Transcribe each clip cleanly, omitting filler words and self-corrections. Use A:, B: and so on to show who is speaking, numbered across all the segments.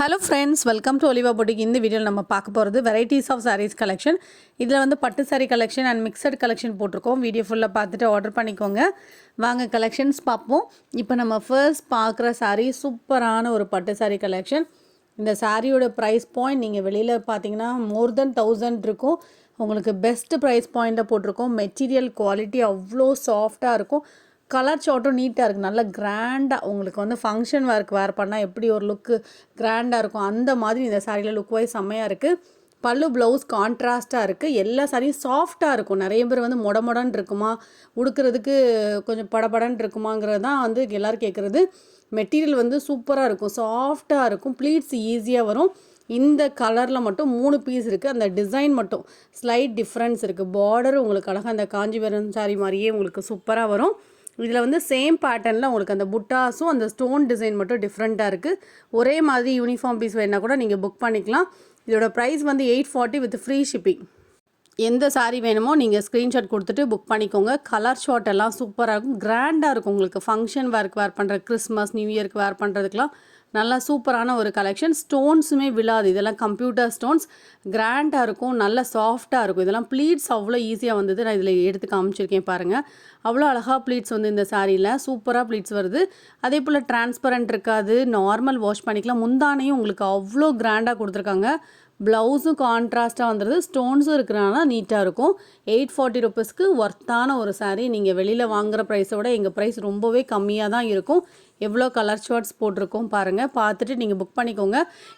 A: Hello friends, welcome to Oliva boutique. இந்த வீடியோவில் நம்ம பார்க்க போகிறது வெரைட்டிஸ் ஆஃப் சாரீஸ் கலெக்ஷன். இதில் வந்து பட்டு sari collection and mixed collection போட்டிருக்கோம். வீடியோ ஃபுல்லாக பார்த்துட்டு ஆர்டர் பண்ணிக்கோங்க. வாங்க கலெக்ஷன்ஸ் பார்ப்போம். இப்போ நம்ம ஃபர்ஸ்ட் பார்க்குற சாரீ சூப்பரான ஒரு பட்டு சாரீ கலெக்ஷன். இந்த சாரியோட ப்ரைஸ் பாயிண்ட் நீங்கள் வெளியில் பார்த்தீங்கன்னா மோர் தென் 1000 இருக்கும். உங்களுக்கு பெஸ்ட் ப்ரைஸ் பாயிண்ட்டை போட்டிருக்கோம். மெட்டீரியல் குவாலிட்டி அவ்வளோ சாஃப்டாக இருக்கும். கலர் சார்ட்டும் நீட்டாக இருக்குது. நல்லா கிராண்டாக உங்களுக்கு வந்து ஃபங்க்ஷன் ஒர்க் வேர் பண்ணால் எப்படி ஒரு லுக்கு கிராண்டாக இருக்கும், அந்த மாதிரி இந்த சாரியில் லுக் வைஸ் செம்மையாக இருக்குது. பல்லு ப்ளவுஸ் கான்ட்ராஸ்ட்டாக இருக்குது. எல்லா சாரியும் சாஃப்டாக இருக்கும். நிறைய பேர் வந்து மொடன்னு இருக்குமா, உடுக்கிறதுக்கு கொஞ்சம் படபடன்னு இருக்குமாங்கிறது தான் வந்து எல்லோரும் கேட்குறது. மெட்டீரியல் வந்து சூப்பராக இருக்கும், சாஃப்டாக இருக்கும், ப்ளீட்ஸ் ஈஸியாக வரும். இந்த கலரில் மட்டும் 3 பீஸ் இருக்குது. அந்த டிசைன் மட்டும் ஸ்லைட் டிஃப்ரென்ஸ் இருக்குது. பார்டர் உங்களுக்கு அழகாக அந்த காஞ்சிபுரம் சாரி மாதிரியே உங்களுக்கு சூப்பராக வரும். இதில் வந்து சேம் பேட்டர்னில் உங்களுக்கு அந்த புட்டாஸும் அந்த ஸ்டோன் டிசைன் மட்டும் டிஃப்ரெண்ட்டாக இருக்குது. ஒரே மாதிரி யூனிஃபார்ம் பீஸ் வேணால் கூட நீங்கள் புக் பண்ணிக்கலாம். இதோட ப்ரைஸ் வந்து 840 வித் ஃப்ரீ ஷிப்பிங். எந்த சாரீ வேணுமோ நீங்கள் ஸ்க்ரீன்ஷாட் கொடுத்துட்டு புக் பண்ணிக்கோங்க. கலர் ஷார்ட் எல்லாம் சூப்பராக இருக்கும், கிராண்டாக இருக்கும். உங்களுக்கு ஃபங்க்ஷன் வேர்க்கு வேர் பண்ணுற, கிறிஸ்மஸ் நியூ இயருக்கு வேர் பண்ணுறதுக்கெலாம் நல்லா சூப்பரான ஒரு கலெக்ஷன். ஸ்டோன்ஸுமே விழாது. இதெல்லாம் கம்ப்யூட்டர் ஸ்டோன்ஸ், கிராண்டாக இருக்கும், நல்ல சாஃப்டாக இருக்கும். இதெல்லாம் ப்ளீட்ஸ் அவ்வளோ ஈஸியாக வந்தது. நான் இதில் எடுத்து காமிச்சிருக்கேன் பாருங்கள். அவ்வளோ அழகாக ப்ளீட்ஸ் வந்து இந்த சாரியில் சூப்பராக ப்ளீட்ஸ் வருது. அதே போல் டிரான்ஸ்பரண்ட் இருக்காது, நார்மல் வாஷ் பண்ணிக்கலாம். முந்தானையும் உங்களுக்கு அவ்வளோ கிராண்டாக கொடுத்துருக்காங்க. ப்ளவுஸும் கான்ட்ராஸ்ட்டாக வந்துடுது, ஸ்டோன்ஸும் இருக்கிறனால நீட்டாக இருக்கும். 840 ருபீஸ்க்கு ஒர்த்தான ஒரு சாரீ. நீங்கள் வெளியில் வாங்குகிற ப்ரைஸை விட எங்கள் ப்ரைஸ் ரொம்பவே கம்மியாக தான் இருக்கும். எவ்வளோ கலர் ஷார்ட்ஸ் போட்டிருக்கோம் பாருங்கள், பார்த்துட்டு நீங்கள் புக் பண்ணிக்கோங்க.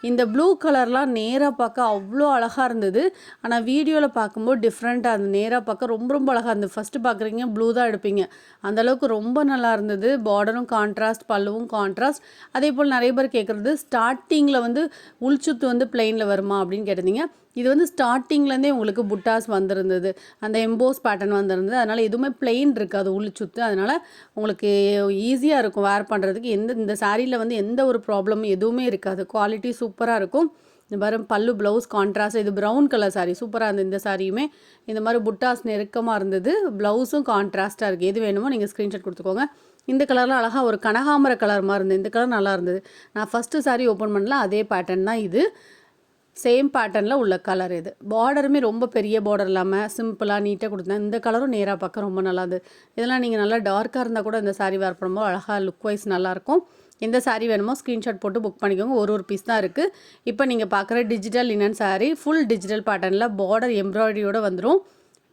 A: இந்த ப்ளூ கலர்லாம் நேராக பார்க்க அவ்வளோ அழகாக இருந்தது, ஆனால் வீடியோவில் பார்க்கும்போது டிஃப்ரெண்ட்டாக இருந்தது. நேராக பார்க்க ரொம்ப ரொம்ப அழகாக இருந்தது. ஃபஸ்ட்டு பார்க்குறீங்க ப்ளூ தான் எடுப்பீங்க, அந்தளவுக்கு ரொம்ப நல்லா இருந்தது. பார்டரும் கான்ட்ராஸ்ட், பல்லுவும் கான்ட்ராஸ்ட். அதே போல் நிறைய பேர் கேட்குறது ஸ்டார்டிங்கில் வந்து உள்சுத்து வந்து பிளெயினில் வருமா அப்படின்னு கேட்டிருந்தீங்க. இது வந்து ஸ்டார்டிங்லேருந்தே உங்களுக்கு புட்டாஸ் வந்திருந்தது, அந்த எம்போஸ் பேட்டர்ன் வந்திருந்தது. அதனால் எதுவுமே பிளெயின் இருக்காது உள் சுற்று. அதனால் உங்களுக்கு ஈஸியாக இருக்கும் வேர் பண்ணுறதுக்கு. இந்த சாரியில் வந்து எந்த ஒரு ப்ராப்ளமும் எதுவுமே இருக்காது. குவாலிட்டி சூப்பராக இருக்கும். இந்த மாதிரி பல்லு ப்ளவுஸ் கான்ட்ராஸ்ட். இது ப்ரௌன் கலர் சாரீ, சூப்பராக இருந்தது. இந்த சாரியுமே இந்த மாதிரி புட்டாஸ் நெருக்கமாக இருந்தது. ப்ளவுஸும் கான்ட்ராஸ்ட்டாக இருக்குது. எது வேணுமோ நீங்கள் ஸ்க்ரீன்ஷாட் கொடுத்துக்கோங்க. இந்த கலர்லாம் அழகாக ஒரு கனகாமர கலர் மாதிரி இருந்தது. இந்த கலர் நல்லா இருந்தது. நான் ஃபஸ்ட்டு சாரீ ஓப்பன் பண்ணல, அதே பேட்டர்ன் தான் இது. சேம் பேட்டர்னில் உள்ள கலர் இது. பார்டருமே ரொம்ப பெரிய பார்டர் இல்லாமல் சிம்பிளாக நீட்டாக கொடுத்தேன். இந்த கலரும் நேராக பார்க்க ரொம்ப நல்லா இருந்தது. இதெல்லாம் நீங்கள் நல்லா டார்க்காக இருந்தால் கூட இந்த சாரீ வேர் பண்ணும்போது அழகாக லுக் வைஸ் நல்லாயிருக்கும். எந்த சாரீ வேணுமோ ஸ்க்ரீன்ஷாட் போட்டு புக் பண்ணிக்கோங்க. ஒரு பீஸ் தான் இருக்குது. இப்போ நீங்கள் பார்க்குற digital linen sari full digital பேட்டர்னில் பார்டர் எம்ப்ராய்டரியோடு வந்துடும்.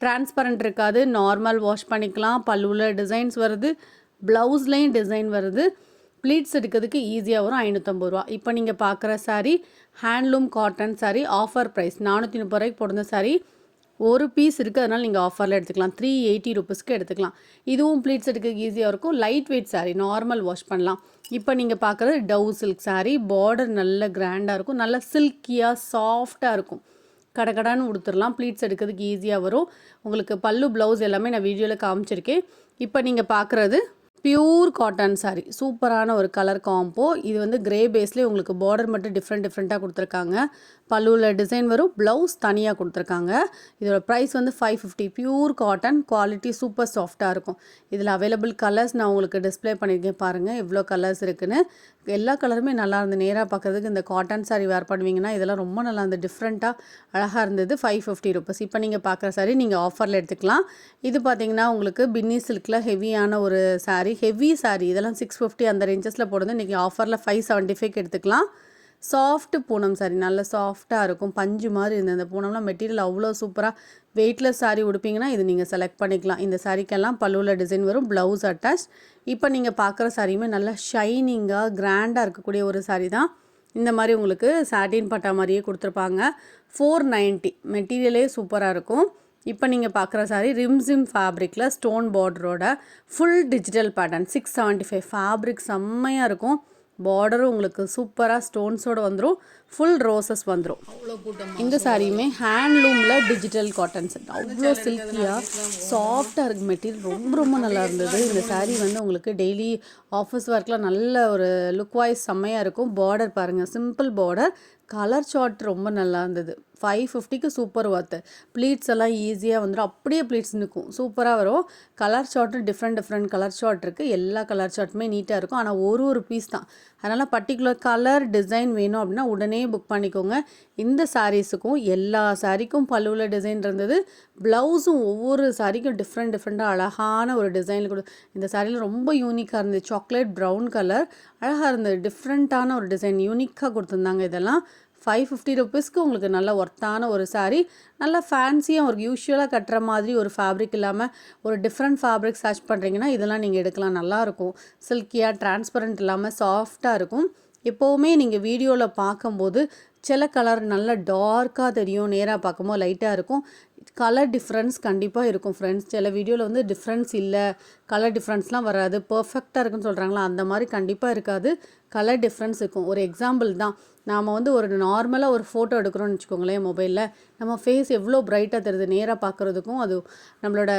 A: டிரான்ஸ்பரண்ட் இருக்காது, நார்மல் வாஷ் பண்ணிக்கலாம். பல்லுவில் டிசைன்ஸ் வருது, ப்ளவுஸ்லேயும் டிசைன் வருது. ப்ளீட்ஸ் எடுக்கிறதுக்கு ஈஸியாக வரும். 550 ரூபா. இப்போ நீங்கள் பார்க்குற sari handloom cotton sari. Offer price 430 ரூபாய்க்கு போடுற சாரீ. ஒரு பீஸ் இருக்குது, அதனால் நீங்கள் ஆஃபரில் எடுத்துக்கலாம். 380 ருபீஸ்க்கு எடுத்துக்கலாம். இதுவும் ப்ளீட்ஸ் எடுக்கிறதுக்கு ஈஸியாக இருக்கும். Light weight sari, normal wash பண்ணலாம். இப்போ நீங்கள் பார்க்குறது டவ் சில்க் சாரீ. பார்டர் நல்ல கிராண்டாக இருக்கும், நல்ல சில்கியாக சாஃப்டாக இருக்கும். கடகடான்னு உடுத்துடலாம். ப்ளீட்ஸ் எடுக்கிறதுக்கு ஈஸியாக வரும். உங்களுக்கு பல்லு ப்ளவுஸ் எல்லாமே நான் வீடியோவில் காமிச்சிருக்கேன். இப்போ நீங்கள் பார்க்குறது பியூர் காட்டன் சாரீ. சூப்பரான ஒரு கலர் காம்போ. இது வந்து கிரே பேஸ்லேயே உங்களுக்கு பார்டர் மட்டும் டிஃப்ரெண்ட்டாக கொடுத்துருக்காங்க. பல்லுவில் டிசைன் வரும், ப்ளவுஸ் தனியாக கொடுத்துருக்காங்க. இதோட ப்ரைஸ் வந்து 550. பியூர் காட்டன், குவாலிட்டி சூப்பர் சாஃப்டாக இருக்கும். இதில் அவைலபிள் கலர்ஸ் நான் உங்களுக்கு டிஸ்பிளே பண்ணியிருக்கேன் பாருங்கள், எவ்வளோ கலர்ஸ் இருக்குன்னு. எல்லா கலருமே நல்லா இருந்தது. நேராக பார்க்குறதுக்கு இந்த காட்டன் சாரீ வேர் பண்ணுவீங்கன்னா இதெல்லாம் ரொம்ப நல்லா இருந்தது, டிஃப்ரெண்ட்டாக அழகாக இருந்தது. 550 ருபீஸ். இப்போ நீங்கள் பார்க்குற சாரீ நீங்கள் ஆஃபரில் எடுத்துக்கலாம். இது பார்த்தீங்கன்னா உங்களுக்கு பின்னி சில்கில் ஹெவியான ஒரு சாரீ, ஹெவி சாரீ. இதெல்லாம் 650 அந்த ரேஞ்சஸில் போடுறது. இன்றைக்கி ஆஃபரில் 575 எடுத்துக்கலாம். சாஃப்ட் பூனம் சாரீ, நல்ல சாஃப்டாக இருக்கும், பஞ்சு மாதிரி இருந்தது. இந்த பூனம்லாம் மெட்டீரியல் அவ்வளோ சூப்பராக. வெயிட்லெஸ் சாரீ உடுப்பீங்கன்னா இது நீங்கள் செலக்ட் பண்ணிக்கலாம். இந்த சாரீக்கெல்லாம் பல்லுவில் டிசைன் வரும், ப்ளவுஸ் அட்டாச். இப்போ நீங்கள் பார்க்குற சாரியுமே நல்லா ஷைனிங்காக கிராண்டாக இருக்கக்கூடிய ஒரு சாரீ தான். இந்த மாதிரி உங்களுக்கு சாட்டின் பட்டா மாதிரியே கொடுத்துருப்பாங்க. 490. மெட்டீரியலே சூப்பராக இருக்கும். இப்போ நீங்கள் பார்க்குற சாரீ ரிம்ஸிம் ஃபேப்ரிக்கில் ஸ்டோன் பார்டரோட ஃபுல் டிஜிட்டல் பேட்டர்ன். 675. ஃபேப்ரிக் செம்மையாக இருக்கும். பார்டரும் உங்களுக்கு சூப்பராக ஸ்டோன்ஸோடு வந்துடும், ஃபுல் ரோசஸ் வந்துடும். இந்த சாரியுமே ஹேண்ட்லூமில் டிஜிட்டல் காட்டன் செட். அவ்வளோ சில்கியாக சாஃப்டாக இருக்குது. மெட்டீரியல் ரொம்ப ரொம்ப நல்லா இருந்தது. இந்த சாரீ வந்து உங்களுக்கு டெய்லி ஆஃபீஸ் ஒர்க்கில் நல்ல ஒரு லுக் வைஸ் செம்மையாக இருக்கும். பார்டர் பாருங்கள், சிம்பிள் பார்டர். கலர் சார்ட் ரொம்ப நல்லா இருந்தது. 550க்கு சூப்பர் ஒர்த்து. ப்ளீட்ஸ் எல்லாம் ஈஸியாக வந்துடும், அப்படியே ப்ளீட்ஸ் நிற்கும், சூப்பராக வரும். கலர் ஷார்ட்டும் டிஃப்ரெண்ட் கலர் ஷார்ட் இருக்குது. எல்லா கலர் ஷார்ட்டுமே நீட்டாக இருக்கும். ஆனால் ஒரு பீஸ் தான். அதனால் பர்டிகுலர் கலர் டிசைன் வேணும் அப்படின்னா உடனே புக் பண்ணிக்கோங்க. இந்த சாரீஸுக்கும் எல்லா சாரீக்கும் பல்லுவில் டிசைன் இருந்தது. ப்ளவுஸும் ஒவ்வொரு சாரீக்கும் டிஃப்ரெண்ட்டாக அழகான ஒரு டிசைனில் கொடு. இந்த சாரியில் ரொம்ப யூனிக்காக இருந்தது. சாக்லேட் ப்ரௌன் கலர் அழகாக இருந்தது. டிஃப்ரெண்ட்டான ஒரு டிசைன் யூனிக்காக கொடுத்துருந்தாங்க. இதெல்லாம் 550 ருபீஸ்க்கு உங்களுக்கு நல்ல ஒர்த்தான ஒரு சாரீ. நல்லா ஃபேன்சியாக ஒரு யூஷுவலாக கட்டுற மாதிரி ஒரு ஃபேப்ரிக் இல்லாமல் ஒரு டிஃப்ரெண்ட் ஃபேப்ரிக் சர்ச் பண்ணுறீங்கன்னா இதெல்லாம் நீங்கள் எடுக்கலாம். நல்லாயிருக்கும். சில்கியாக டிரான்ஸ்பரண்ட் இல்லாமல் சாஃப்டாக இருக்கும். எப்போவுமே நீங்கள் வீடியோவில் பார்க்கும்போது சில கலர் நல்லா டார்க்காக தெரியும், நேராக பார்க்கும்போது லைட்டாக இருக்கும். கலர் டிஃப்ரென்ஸ் கண்டிப்பாக இருக்கும் ஃப்ரெண்ட்ஸ். சில வீடியோவில் வந்து டிஃப்ரென்ஸ் இல்லை, கலர் டிஃப்ரென்ஸ்லாம் வராது, பர்ஃபெக்டாக இருக்குன்னு சொல்கிறாங்களா, அந்த மாதிரி கண்டிப்பாக இருக்காது. கலர் டிஃப்ரென்ஸ் இருக்கும். ஒரு எக்ஸாம்பிள் தான், நாம் வந்து ஒரு நார்மலாக ஒரு ஃபோட்டோ எடுக்கிறோன்னு வச்சுக்கோங்களேன் மொபைலில், நம்ம ஃபேஸ் எவ்வளோ ப்ரைட்டாக தெரியுது நேராக பார்க்குறதுக்கும் அது நம்மளோட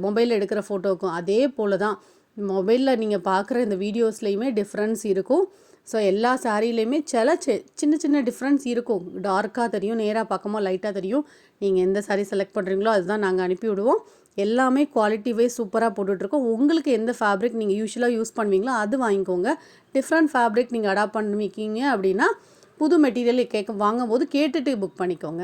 A: மொபைலில் எடுக்கிற ஃபோட்டோவுக்கும். அதே போல் தான் மொபைலில் நீங்கள் பார்க்குற இந்த வீடியோஸ்லேயுமே டிஃப்ரென்ஸ் இருக்கும். ஸோ எல்லா சாரிலையுமே சின்ன டிஃப்ரென்ஸ் இருக்கும். டார்க்காக தெரியும், நேராக பார்க்கும்போது லைட்டாக தெரியும். நீங்கள் எந்த சாரீ செலக்ட் பண்ணுறீங்களோ அதுதான் நாங்கள் அனுப்பி விடுவோம். எல்லாமே குவாலிட்டி வைஸ் சூப்பராக போட்டுட்ருக்கோம். உங்களுக்கு எந்த ஃபேப்ரிக் நீங்கள் யூஸ்வலாக யூஸ் பண்ணுவீங்களோ அது வாங்கிக்கோங்க. டிஃப்ரெண்ட் ஃபேப்ரிக் நீங்கள் அடாப்ட் பண்ணிக்கிங்க அப்படின்னா புது மெட்டீரியல் வாங்கும்போது கேட்டுட்டு புக் பண்ணிக்கோங்க.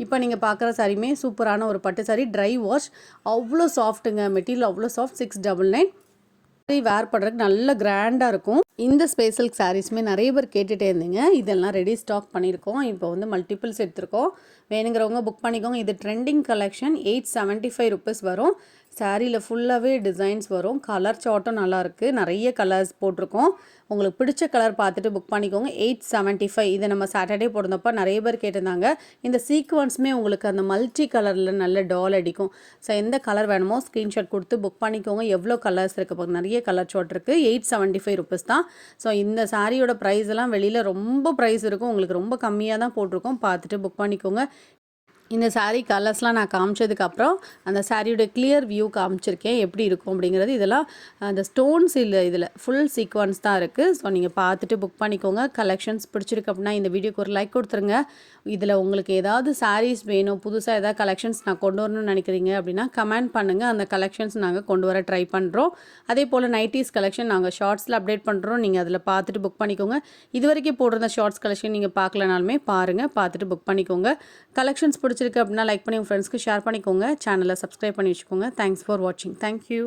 A: இப்போ நீங்கள் பார்க்குற சாரியுமே சூப்பரான ஒரு பட்டு சாரி, ட்ரை வாஷ், அவ்வளோ சாஃப்ட்டுங்க. மெட்டீரியல் அவ்வளோ சாஃப்ட். 699 வேர் பண்ணுறதுக்கு நல்ல கிராண்டாக இருக்கும். இந்த ஸ்பெஷல் சாரீஸுமே நிறைய பேர் கேட்டுகிட்டே இருந்தீங்க. இதெல்லாம் ரெடி ஸ்டாக் பண்ணியிருக்கோம். இப்போ வந்து மல்டிபிள்ஸ் எடுத்துருக்கோம். வேணுங்கிறவங்க புக் பண்ணிக்கோங்க. இது ட்ரெண்டிங் கலெக்ஷன். 875 ருபீஸ் வரும். சாரியில் ஃபுல்லாகவே டிசைன்ஸ் வரும். கலர் சார்ட்டும் நல்லாயிருக்கு. நிறைய கலர்ஸ் போட்டிருக்கோம். உங்களுக்கு பிடிச்ச கலர் பார்த்துட்டு புக் பண்ணிக்கோங்க. 875. இதை நம்ம சாட்டர்டே போட்டிருந்தப்போ நிறைய பேர் கேட்டிருந்தாங்க. இந்த சீக்வன்ஸுமே உங்களுக்கு அந்த மல்டி கலரில் நல்ல டால் அடிக்கும். ஸோ எந்த கலர் வேணுமோ ஸ்க்ரீன்ஷாட் கொடுத்து புக் பண்ணிக்கோங்க. எவ்வளோ கலர்ஸ் இருக்குது பாருங்க, நிறைய கலர் சார்ட் இருக்குது. 875 ருபீஸ் தான். ஸோ இந்த சாரியோட ப்ரைஸ் எல்லாம் வெளியில் ரொம்ப ப்ரைஸ் இருக்கும். உங்களுக்கு ரொம்ப கம்மியாக தான் போட்டிருக்கோம். பார்த்துட்டு புக் பண்ணிக்கோங்க. இந்த சாரீ கலர்ஸ்லாம் நான் காமிச்சதுக்கப்புறம் அந்த சாரியோட கிளியர் வியூ காமிச்சிருக்கேன் எப்படி இருக்கும் அப்படிங்கிறது. இதெல்லாம் அந்த ஸ்டோன்ஸ் இல்லை, இதில் ஃபுல் சீக்வன்ஸ் தான் இருக்குது. ஸோ நீங்கள் பார்த்துட்டு புக் பண்ணிக்கோங்க. கலெக்ஷன்ஸ் பிடிச்சிருக்கு அப்படின்னா இந்த வீடியோக்கு ஒரு லைக் கொடுத்துருங்க. இதில் உங்களுக்கு ஏதாவது சாரீஸ் வேணும், புதுசாக ஏதாவது கலெக்ஷன்ஸ் நான் கொண்டு வரணும்னு நினைக்கிறீங்க அப்படின்னா கமெண்ட் பண்ணுங்கள். அந்த கலெக்ஷன்ஸ் நாங்கள் கொண்டு வர ட்ரை பண்ணுறோம். அதே போல் நைட்டிஸ் கலெக்ஷன் நாங்கள் ஷார்ட்ஸில் அப்டேட் பண்ணுறோம். நீங்கள் அதில் பார்த்துட்டு புக் பண்ணிக்கோங்க. இது வரைக்கும் போட்டிருந்த ஷார்ட்ஸ் கலெக்ஷன் நீங்கள் பார்க்கலனாலுமே பாருங்கள், பார்த்துட்டு புக் பண்ணிக்கோங்க. கலெக்ஷன்ஸ் பிடிச்சிருக்கு அப்படின்னா லைக் பண்ணி உங்கள் ஃப்ரெண்ட்ஸ்க்கு ஷேர் பண்ணிக்கோங்க. சேனலை சப்ஸ்கிரைப் பண்ணி வச்சுக்கோங்க. தேங்க்ஸ் ஃபார் வாட்சிங். தேங்க்யூ.